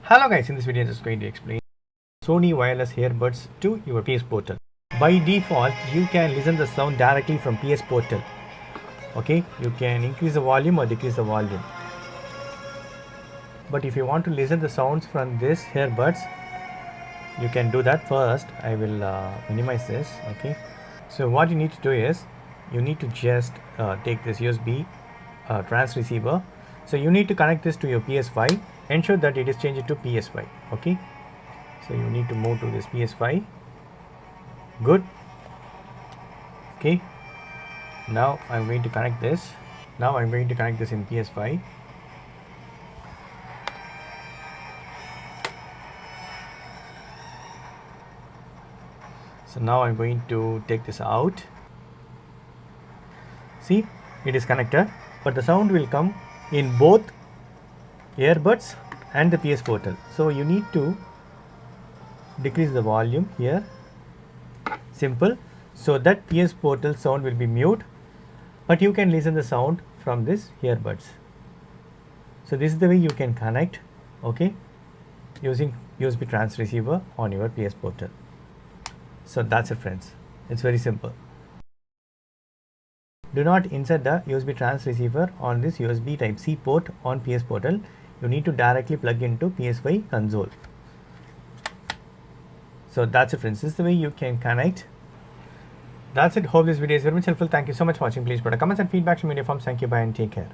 Hello guys, in this video I'm just going to explain Sony wireless earbuds to your PS Portal. By default, you can listen the sound directly from PS Portal. Okay, you can increase the volume or decrease the volume. But if you want to listen the sounds from this earbuds, you can do that first. I will minimize this. Okay, so what you need to do is you need to just take this USB trans receiver. So you need to connect this to your PS5. Ensure that it is changed to PS5. Okay, so you need to move to this PS5. Good. Okay, now I'm going to connect this. Now I'm going to connect this in PS5. So now I'm going to take this out. See, it is connected, but the sound will come in both earbuds and the PS Portal. So you need to decrease the volume here. Simple. So that PS Portal sound will be mute, but you can listen the sound from this earbuds. So this is the way you can connect, okay, using USB trans receiver on your PS Portal. So that's it friends, it's very simple. Do not insert the USB trans receiver on this USB type C port on PS Portal. You need to directly plug into PS5 console. So that's it friends, this is the way you can connect. That's it. Hope this video is very much helpful. Thank you so much for watching. Please put a comments and feedback to me in your forms. Thank you. Bye and take care.